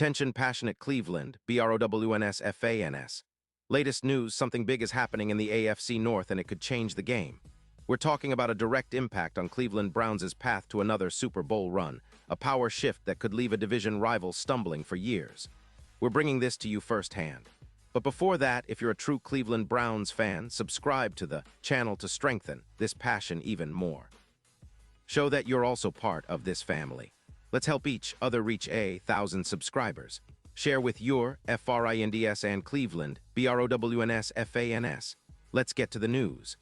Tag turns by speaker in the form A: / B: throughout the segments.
A: Attention passionate Cleveland, BROWNS. Latest news, something big is happening in the AFC North and it could change the game. We're talking about a direct impact on Cleveland Browns' path to another Super Bowl run, a power shift that could leave a division rival stumbling for years. We're bringing this to you firsthand. But before that, if you're a true Cleveland Browns fan, subscribe to the channel to strengthen this passion even more. Show that you're also part of this family. Let's help each other reach 1,000 subscribers. Share with your FRINDS and Cleveland, BROWNS. Let's get to the news.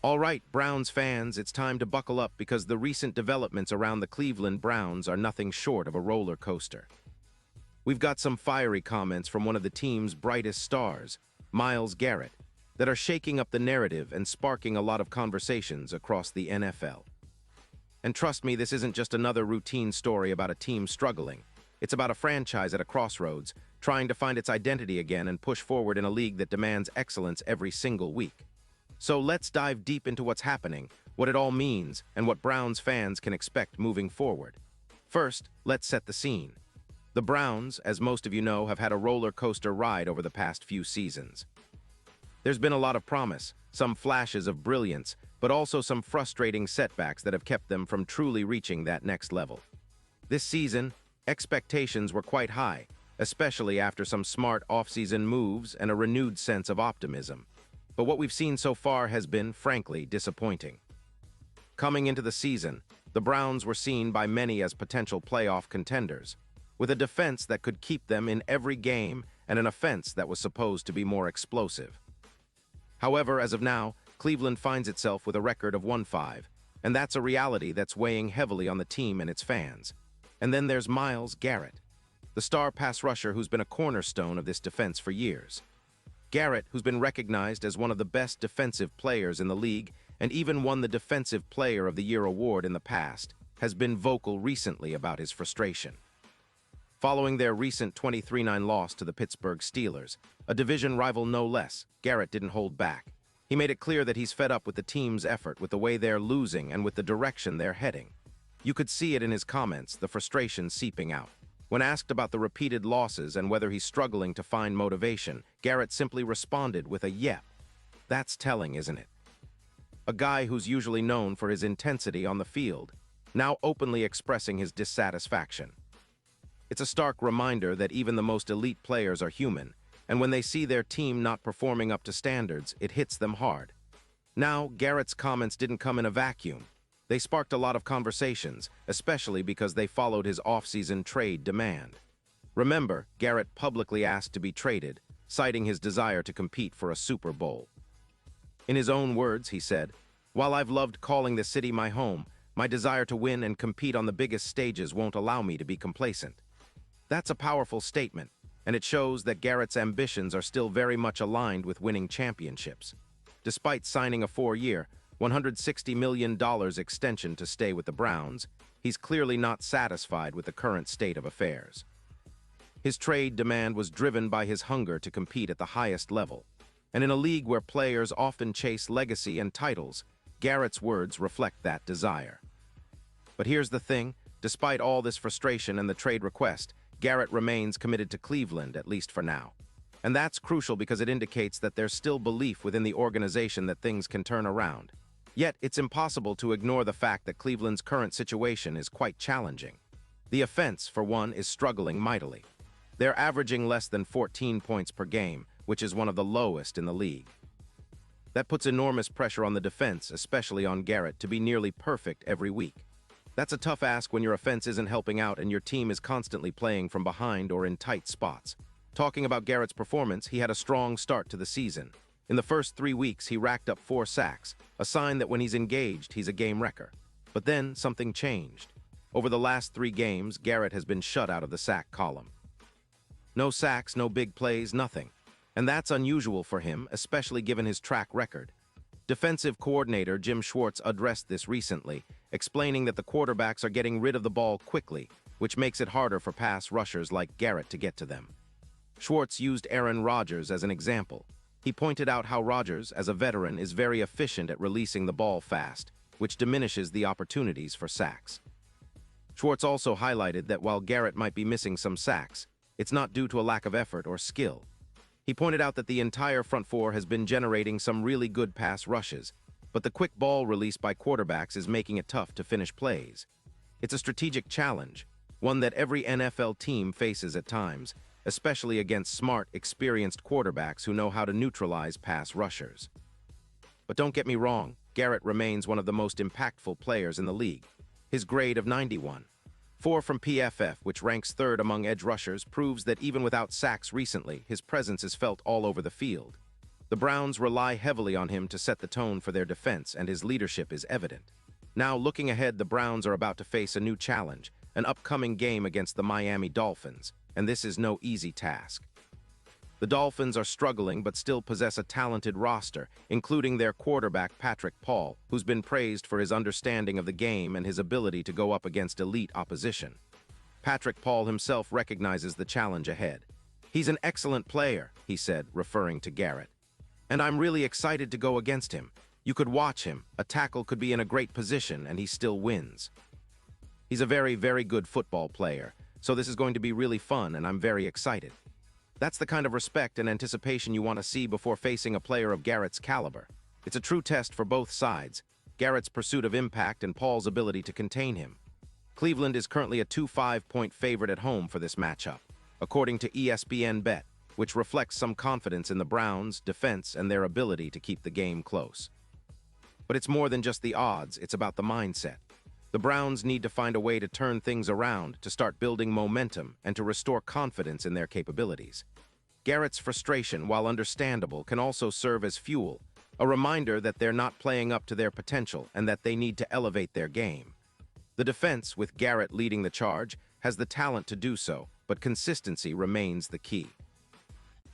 A: All right, Browns fans, it's time to buckle up because the recent developments around the Cleveland Browns are nothing short of a roller coaster. We've got some fiery comments from one of the team's brightest stars, Myles Garrett, that are shaking up the narrative and sparking a lot of conversations across the NFL. And trust me, this isn't just another routine story about a team struggling. It's about a franchise at a crossroads, trying to find its identity again and push forward in a league that demands excellence every single week. So let's dive deep into what's happening, what it all means, and what Browns fans can expect moving forward. First, let's set the scene. The Browns, as most of you know, have had a roller coaster ride over the past few seasons. There's been a lot of promise, some flashes of brilliance, but also some frustrating setbacks that have kept them from truly reaching that next level. This season, expectations were quite high, especially after some smart offseason moves and a renewed sense of optimism. But what we've seen so far has been, frankly, disappointing. Coming into the season, the Browns were seen by many as potential playoff contenders, with a defense that could keep them in every game and an offense that was supposed to be more explosive. However, as of now, Cleveland finds itself with a record of 1-5, and that's a reality that's weighing heavily on the team and its fans. And then there's Myles Garrett, the star pass rusher who's been a cornerstone of this defense for years. Garrett, who's been recognized as one of the best defensive players in the league and even won the Defensive Player of the Year award in the past, has been vocal recently about his frustration. Following their recent 23-9 loss to the Pittsburgh Steelers, a division rival no less, Garrett didn't hold back. He made it clear that he's fed up with the team's effort, with the way they're losing, and with the direction they're heading. You could see it in his comments, the frustration seeping out. When asked about the repeated losses and whether he's struggling to find motivation, Garrett simply responded with a yep. That's telling, isn't it? A guy who's usually known for his intensity on the field, now openly expressing his dissatisfaction. It's a stark reminder that even the most elite players are human, and when they see their team not performing up to standards, it hits them hard. Now, Garrett's comments didn't come in a vacuum. They sparked a lot of conversations, especially because they followed his off-season trade demand. Remember, Garrett publicly asked to be traded, citing his desire to compete for a Super Bowl. In his own words, he said, "While I've loved calling the city my home, my desire to win and compete on the biggest stages won't allow me to be complacent." That's a powerful statement, and it shows that Garrett's ambitions are still very much aligned with winning championships. Despite signing a 4-year, $160 million extension to stay with the Browns, he's clearly not satisfied with the current state of affairs. His trade demand was driven by his hunger to compete at the highest level, and in a league where players often chase legacy and titles, Garrett's words reflect that desire. But here's the thing, despite all this frustration and the trade request, Garrett remains committed to Cleveland, at least for now. And that's crucial because it indicates that there's still belief within the organization that things can turn around. Yet, it's impossible to ignore the fact that Cleveland's current situation is quite challenging. The offense, for one, is struggling mightily. They're averaging less than 14 points per game, which is one of the lowest in the league. That puts enormous pressure on the defense, especially on Garrett, to be nearly perfect every week. That's a tough ask when your offense isn't helping out and your team is constantly playing from behind or in tight spots. Talking about Garrett's performance, he had a strong start to the season. In the first 3 weeks, he racked up 4 sacks, a sign that when he's engaged, he's a game wrecker. But then, something changed. Over the last 3 games, Garrett has been shut out of the sack column. No sacks, no big plays, nothing. And that's unusual for him, especially given his track record. Defensive coordinator Jim Schwartz addressed this recently, explaining that the quarterbacks are getting rid of the ball quickly, which makes it harder for pass rushers like Garrett to get to them. Schwartz used Aaron Rodgers as an example. He pointed out how Rodgers, as a veteran, is very efficient at releasing the ball fast, which diminishes the opportunities for sacks. Schwartz also highlighted that while Garrett might be missing some sacks, it's not due to a lack of effort or skill. He pointed out that the entire front four has been generating some really good pass rushes, but the quick ball release by quarterbacks is making it tough to finish plays. It's a strategic challenge, one that every NFL team faces at times, especially against smart, experienced quarterbacks who know how to neutralize pass rushers. But don't get me wrong, Garrett remains one of the most impactful players in the league. His grade of 91.4 from PFF, which ranks third among edge rushers, proves that even without sacks recently, his presence is felt all over the field. The Browns rely heavily on him to set the tone for their defense, and his leadership is evident. Now, looking ahead, the Browns are about to face a new challenge, an upcoming game against the Miami Dolphins, and this is no easy task. The Dolphins are struggling but still possess a talented roster, including their quarterback Patrick Paul, who's been praised for his understanding of the game and his ability to go up against elite opposition. Patrick Paul himself recognizes the challenge ahead. "He's an excellent player," he said, referring to Garrett. "And I'm really excited to go against him. You could watch him. A tackle could be in a great position, and he still wins. He's a very, very good football player, so this is going to be really fun, and I'm very excited." That's the kind of respect and anticipation you want to see before facing a player of Garrett's caliber. It's a true test for both sides, Garrett's pursuit of impact and Paul's ability to contain him. Cleveland is currently a 2-5-point favorite at home for this matchup, according to ESPN Bet, which reflects some confidence in the Browns' defense and their ability to keep the game close. But it's more than just the odds, it's about the mindset. The Browns need to find a way to turn things around, to start building momentum, and to restore confidence in their capabilities. Garrett's frustration, while understandable, can also serve as fuel, a reminder that they're not playing up to their potential and that they need to elevate their game. The defense, with Garrett leading the charge, has the talent to do so, but consistency remains the key.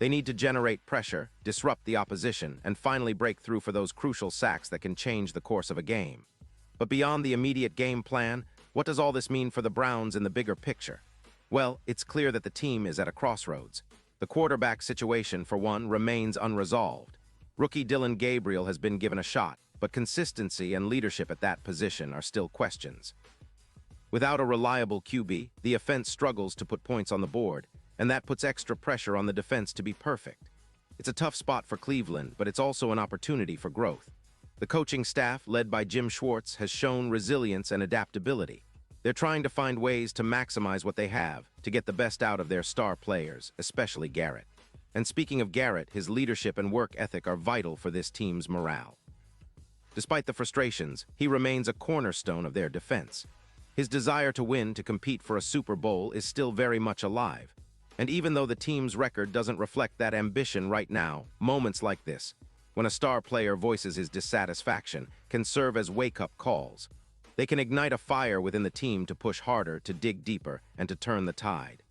A: They need to generate pressure, disrupt the opposition, and finally break through for those crucial sacks that can change the course of a game. But beyond the immediate game plan, what does all this mean for the Browns in the bigger picture? Well, it's clear that the team is at a crossroads. The quarterback situation, for one, remains unresolved. Rookie Dillon Gabriel has been given a shot, but consistency and leadership at that position are still questions. Without a reliable QB, the offense struggles to put points on the board, and that puts extra pressure on the defense to be perfect. It's a tough spot for Cleveland, but it's also an opportunity for growth. The coaching staff, led by Jim Schwartz, has shown resilience and adaptability. They're trying to find ways to maximize what they have, to get the best out of their star players, especially Garrett. And speaking of Garrett, his leadership and work ethic are vital for this team's morale. Despite the frustrations, he remains a cornerstone of their defense. His desire to win, to compete for a Super Bowl, is still very much alive. And even though the team's record doesn't reflect that ambition right now, moments like this, when a star player voices his dissatisfaction, can serve as wake-up calls. They can ignite a fire within the team to push harder, to dig deeper, and to turn the tide.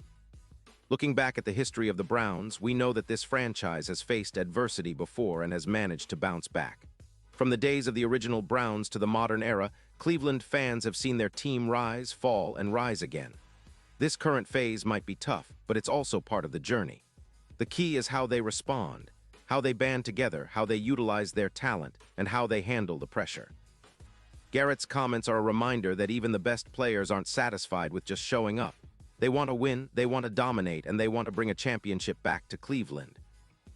A: Looking back at the history of the Browns, we know that this franchise has faced adversity before and has managed to bounce back. From the days of the original Browns to the modern era, Cleveland fans have seen their team rise, fall, and rise again. This current phase might be tough, but it's also part of the journey. The key is how they respond, how they band together, how they utilize their talent, and how they handle the pressure. Garrett's comments are a reminder that even the best players aren't satisfied with just showing up. They want to win, they want to dominate, and they want to bring a championship back to Cleveland.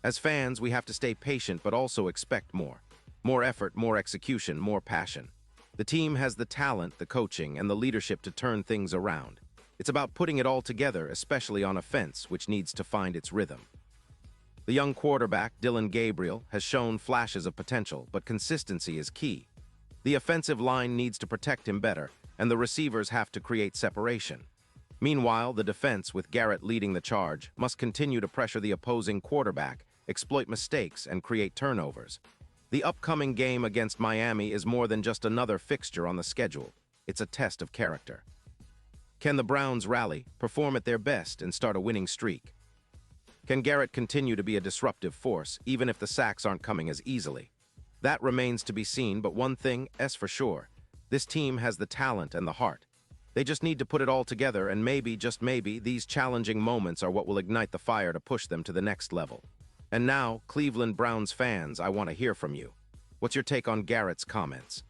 A: As fans, we have to stay patient but also expect more. More effort, more execution, more passion. The team has the talent, the coaching, and the leadership to turn things around. It's about putting it all together, especially on offense, which needs to find its rhythm. The young quarterback, Dillon Gabriel, has shown flashes of potential, but consistency is key. The offensive line needs to protect him better, and the receivers have to create separation. Meanwhile, the defense, with Garrett leading the charge, must continue to pressure the opposing quarterback, exploit mistakes, and create turnovers. The upcoming game against Miami is more than just another fixture on the schedule. It's a test of character. Can the Browns rally, perform at their best, and start a winning streak? Can Garrett continue to be a disruptive force, even if the sacks aren't coming as easily? That remains to be seen, but one thing is for sure. This team has the talent and the heart. They just need to put it all together, and maybe, just maybe, these challenging moments are what will ignite the fire to push them to the next level. And now, Cleveland Browns fans, I want to hear from you. What's your take on Garrett's comments?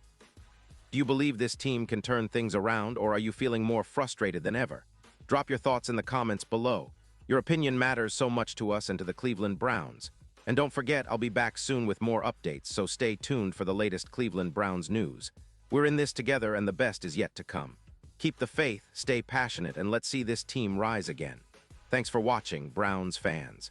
A: Do you believe this team can turn things around, or are you feeling more frustrated than ever? Drop your thoughts in the comments below. Your opinion matters so much to us and to the Cleveland Browns. And don't forget, I'll be back soon with more updates, so stay tuned for the latest Cleveland Browns news. We're in this together, and the best is yet to come. Keep the faith, stay passionate, and let's see this team rise again. Thanks for watching, Browns fans.